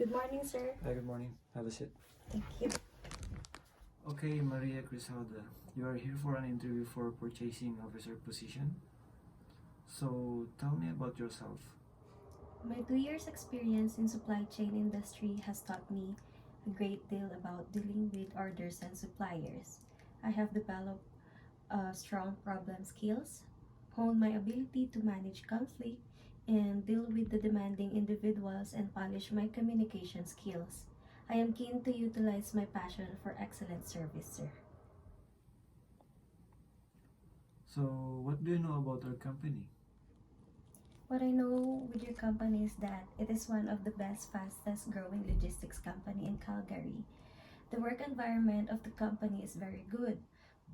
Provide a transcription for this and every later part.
Good morning, sir. Hi, good morning. Have a seat. Thank you. Okay, Maria Crisalda, you are here for an interview for purchasing officer position. So tell me about yourself. My 2 years experience in supply chain industry has taught me a great deal about dealing with orders and suppliers. I have developed strong problem skills, honed my ability to manage conflict, and deal with the demanding individuals and polish my communication skills. I am keen to utilize my passion for excellent service, sir. So what do you know about our company? What I know with your company is that it is one of the best, fastest growing logistics company in Calgary. The work environment of the company is very good.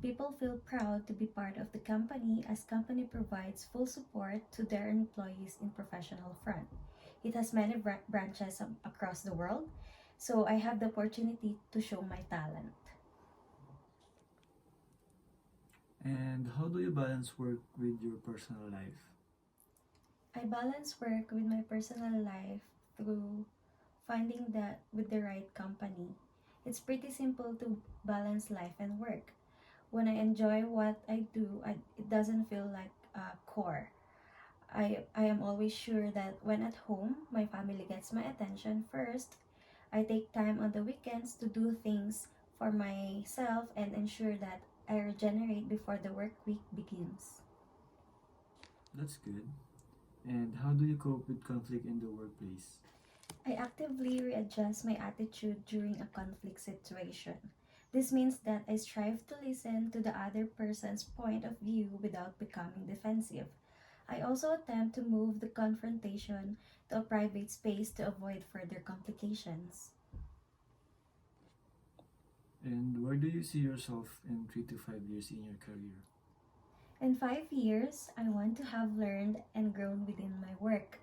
People feel proud to be part of the company as company provides full support to their employees in professional front. It has many branches across the world, so I have the opportunity to show my talent. And how do you balance work with your personal life? I balance work with my personal life through finding that with the right company. It's pretty simple to balance life and work. When I enjoy what I do, it doesn't feel like a chore. I am always sure that when at home, my family gets my attention first. I take time on the weekends to do things for myself and ensure that I regenerate before the work week begins. That's good. And how do you cope with conflict in the workplace? I actively readjust my attitude during a conflict situation. This means that I strive to listen to the other person's point of view without becoming defensive. I also attempt to move the confrontation to a private space to avoid further complications. And where do you see yourself in 3 to 5 years in your career? In 5 years, I want to have learned and grown within my work,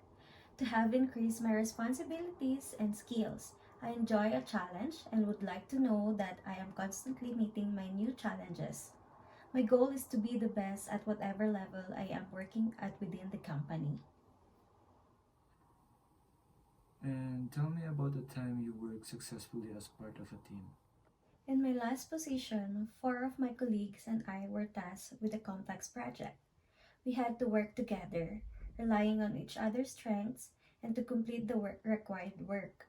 to have increased my responsibilities and skills. I enjoy a challenge and would like to know that I am constantly meeting my new challenges. My goal is to be the best at whatever level I am working at within the company. And tell me about the time you worked successfully as part of a team. In my last position, 4 of my colleagues and I were tasked with a complex project. We had to work together, relying on each other's strengths and to complete the required work.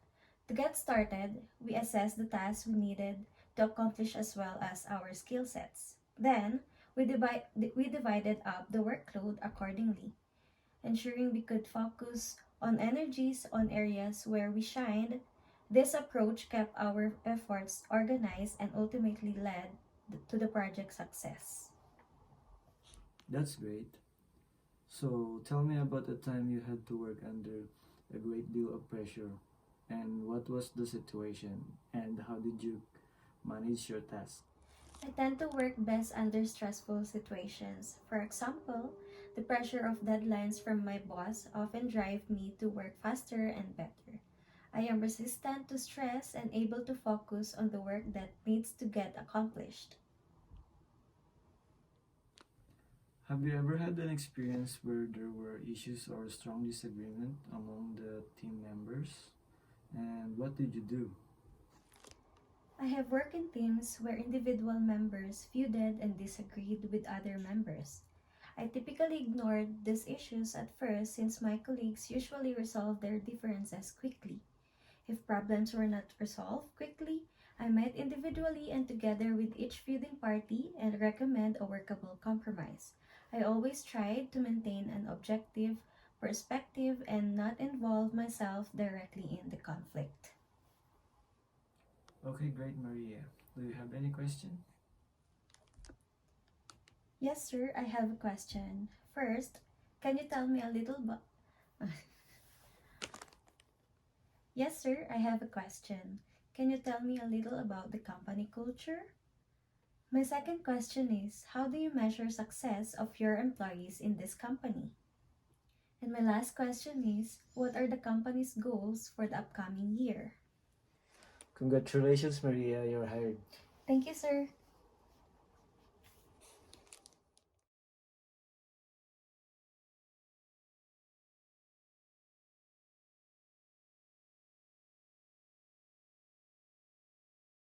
To get started, we assessed the tasks we needed to accomplish as well as our skill sets. Then, we divided up the workload accordingly, ensuring we could focus on energies on areas where we shined. This approach kept our efforts organized and ultimately led to the project success. That's great. So tell me about the time you had to work under a great deal of pressure, and what was the situation, and how did you manage your task? I tend to work best under stressful situations. For example, the pressure of deadlines from my boss often drive me to work faster and better. I am resistant to stress and able to focus on the work that needs to get accomplished. Have you ever had an experience where there were issues or strong disagreement among the team members? And what did you do? I have worked in teams where individual members feuded and disagreed with other members. I typically ignored these issues at first since my colleagues usually resolve their differences quickly. If problems were not resolved quickly, I met individually and together with each feuding party and recommend a workable compromise. I always tried to maintain an objective perspective and not involve myself directly in the conflict. Okay, great, Maria. Do you have any question? Yes, sir, I have a question. First, can you tell me a little about... Yes, sir, I have a question. Can you tell me a little about the company culture? My second question is, how do you measure success of your employees in this company? And my last question is, what are the company's goals for the upcoming year? Congratulations, Maria, you're hired. Thank you, sir.